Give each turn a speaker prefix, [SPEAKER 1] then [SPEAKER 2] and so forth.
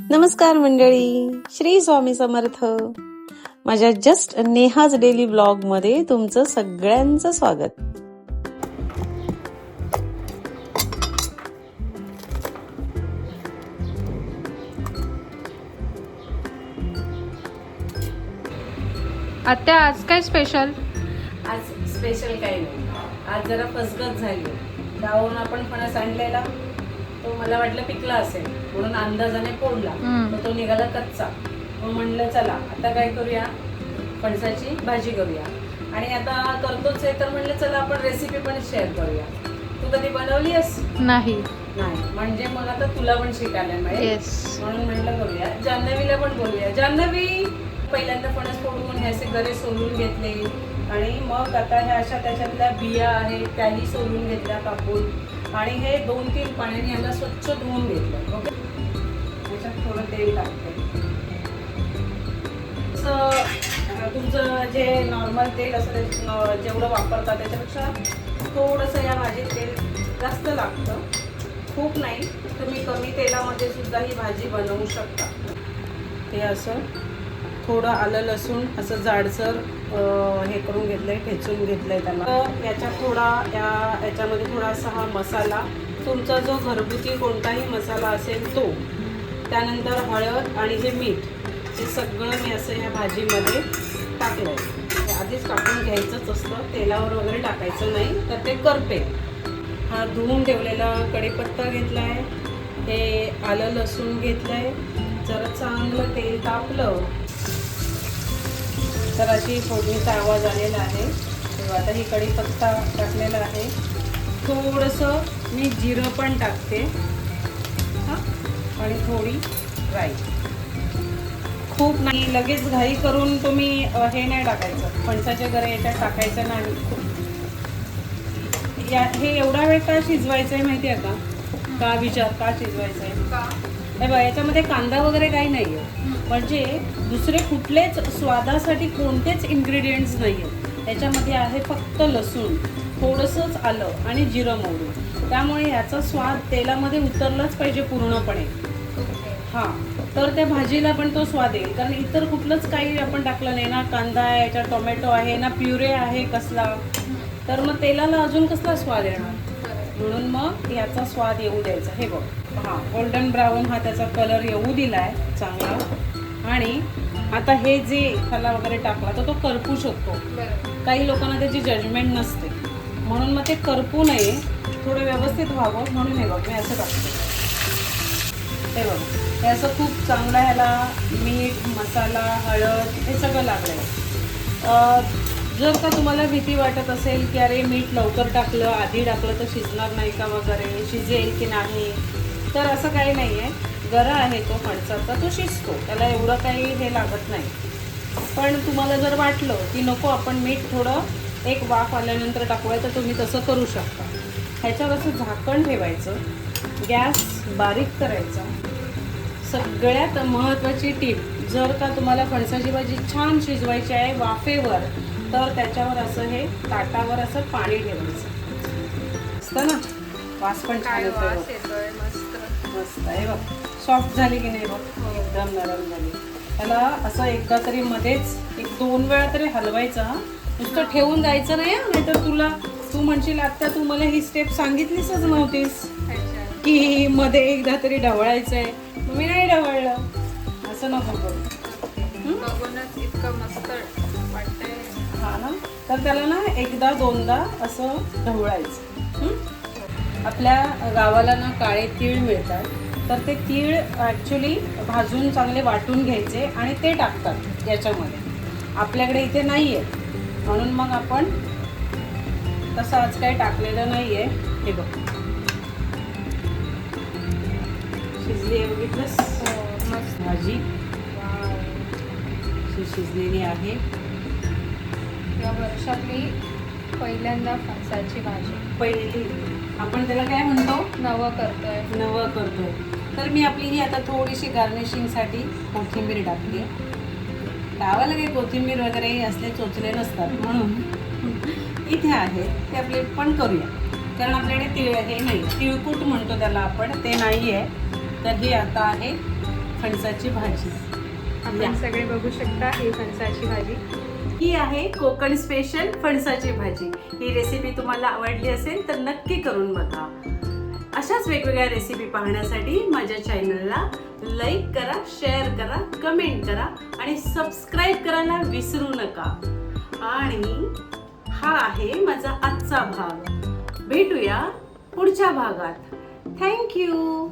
[SPEAKER 1] नमस्कार मंडळी, श्री स्वामी समर्थ. माझ्या जस्ट नेहाज डेली ब्लॉग मध्ये तुमचं सगळ्यांचं स्वागत.
[SPEAKER 2] आत्या आज काय स्पेशल?
[SPEAKER 1] आज स्पेशल काही नाही. आज जरा फसगत झाली. गावाहून आपण फणस आणलेला, तो मला वाटलं पिकला असेल म्हणून अंदाजाने फोडला, तर तो निघाला कच्चा. मग म्हणलं चला आता काय करूया, फणसाची भाजी करूया. आणि आता करतोच आहे तर म्हणलं चला आपण रेसिपी पण शेअर करूया. तू कधी बनवली आहेस?
[SPEAKER 2] नाही.
[SPEAKER 1] म्हणजे मग आता तुला पण शिकायला मिळेल.
[SPEAKER 2] येस.
[SPEAKER 1] म्हणून म्हणलं करूया. जान्हवीला पण बोलूया. जान्हवी, पहिल्यांदा फणस फोडून हे असे गरे सोलून घेतले आणि मग आता ह्या अशा त्याच्यातल्या बिया आहेत त्याही सोलून घेतल्या कापून, आणि हे 2-3 पाण्याने याला स्वच्छ धुवून घेतलं. ओके, त्याच्यात थोडं तेल टाकते. तुमचं जे नॉर्मल तेल असं जेवढं वापरता त्याच्यापेक्षा थोडंसं या भाजीत तेल जास्त लागतं, खूप नाही. तुम्ही कमी तेलामध्ये सुद्धा ही भाजी बनवू शकता. ते असं थोडं आलं लसूण असं जाडसर हे करून घेतलंय, ठेचून घेतलंय त्याला. याच्यामध्ये थोडासा हा मसाला, तुमचा जो घरगुती कोणताही मसाला असेल तो, त्यानंतर हळद आणि हे मीठ, हे सगळं मी असं या भाजीमध्ये टाकलंय. हे आधीच टाकून घ्यायचंच असतं, तेलावर वगैरे टाकायचं नाही तर ते करपे. हा धुवून ठेवलेला कढीपत्ता घेतलाय, हे आलं लसूण घेतलंय. जरा चांगलं तेल तापलं तर अशी फोडणीचा आवाज आलेला आहे. तेव्हा आता ही कढीपत्ता टाकलेला आहे. थोडंसं मी जिरं पण टाकते, हां, आणि थोडी राई. खूप नाही, लगेच घाई करून तुम्ही हे नाही टाकायचं, फणसाचे गरे याच्यात टाकायचं नाही. हे एवढा वेळ का शिजवायचं आहे माहिती आहे का विचार, का शिजवायचं आहे? हे बघा, याच्यामध्ये कांदा वगैरे काही नाही आहे, म्हणजे दुसरे कुठलेच स्वादासाठी कोणतेच इन्ग्रेडियंट्स नाही आहेत. याच्यामध्ये आहे फक्त लसूण, थोडंसंच आलं आणि जिरं मोहरी. त्यामुळे याचा स्वाद तेलामध्ये उतरलाच पाहिजे पूर्णपणे. हां, तर त्या भाजीला पण तो स्वाद येईल. कारण इतर कुठलंच काही आपण टाकलं नाही ना, कांदा आहे, याच्यात टोमॅटो आहे ना, प्युरे आहे कसला, तर मग तेलाला अजून कसला स्वाद येणार. म्हणून मग याचा स्वाद येऊ द्यायचा. हे बघ, हां, गोल्डन ब्राऊन हा त्याचा कलर येऊ दिलाय चांगला. आणि आता हे जे मसाला वगैरे टाकला तर तो करपू शकतो. काही लोकांना त्याची जजमेंट नसते, म्हणून मग ते करपू नये, थोडं व्यवस्थित व्हावं म्हणून हे बघ मी असं टाकते. हे बघ, हे असं खूप चांगलं, ह्याला मीठ, मसाला, हळद हे सगळं लागलंय. जर का तुम्हाला भीती वाटत असेल की अरे मीठ लवकर टाकलं, आधी टाकलं तर शिजणार नाही का वगैरे, शिजेल की नाही, तर असं काही नाही आहे. गरा आहे तो फणसाचा, तो शिजतो, त्याला एवढं काही हे लागत नाही. पण तुम्हाला जर वाटलं की नको आपण मीठ थोडं एक वाफ आल्यानंतर टाकूया, तर तुम्ही तसं करू शकता. ह्याच्यावर असं झाकण ठेवायचं, गॅस बारीक करायचा. सगळ्यात महत्त्वाची टीप, जर का तुम्हाला फणसाची भाजी छान शिजवायची आहे वाफेवर, तर त्याच्यावर असं हे ताटावर असं पाणी ठेवायचं असतं ना, वास पण छान येतोय. मस्त आहे बघ, सॉफ्ट झाली की नाही बघ, एकदम नरम झाली. त्याला असं एकदा तरी मध्येच 1-2 वेळा तरी हलवायचं. हा, नुसतं ठेवून जायचं नाही. नाहीतर तू म्हणशील आता तू मला ही स्टेप सांगितलीसच नव्हतीस की मध्ये एकदा तरी ढवळायचंय, मी नाही ढवळलं, असं नको करू.
[SPEAKER 2] बघूनच इतकं मस्त वाटतंय.
[SPEAKER 1] हा ना, तर त्याला ना 1-2दा असं ढवळायचं. आपल्या गावाला ना काळे तीळ मिळतात, तर ते तीळ ॲक्च्युली भाजून चांगले वाटून घ्यायचे आणि ते टाकतात याच्यामध्ये. आपल्याकडे इथे नाही आहे, म्हणून मग आपण तसं आज काही टाकलेलं नाही आहे. हे बघ, शिजली आहे, बघितलंस?
[SPEAKER 2] मस्त
[SPEAKER 1] भाजी शिजलेली आहे.
[SPEAKER 2] या वर्षातली पहिल्यांदा फणसाची भाजी,
[SPEAKER 1] पहिली आपण त्याला काय म्हणतो,
[SPEAKER 2] नवं करतोय.
[SPEAKER 1] तर मी आपली ही आता थोडीशी गार्निशिंगसाठी कोथिंबीर टाकली. गावाला काही कोथिंबीर वगैरे असले चोचले नसतात, म्हणून इथे आहे ते आपले पण करूया. कारण आपल्याकडे हे नाही, तिळकूट म्हणतो त्याला आपण, ते नाही आहे. तर ही आता आहे फणसाची भाजी.
[SPEAKER 2] आपण सगळे बघू शकता ही फणसाची भाजी.
[SPEAKER 1] ही आहे कोकण स्पेशल फणसाची भाजी. ही रेसिपी तुम्हाला आवडली असेल तर नक्की करून बघा. अशाच वेगवेगळ्या रेसिपी पाहण्यासाठी माझ्या चॅनलला लाईक करा, शेअर करा, कमेंट करा आणि सबस्क्राईब करायला विसरू नका. आणि हा आहे माझा आजचा भाग. भेटूया पुढच्या भागात. थँक्यू.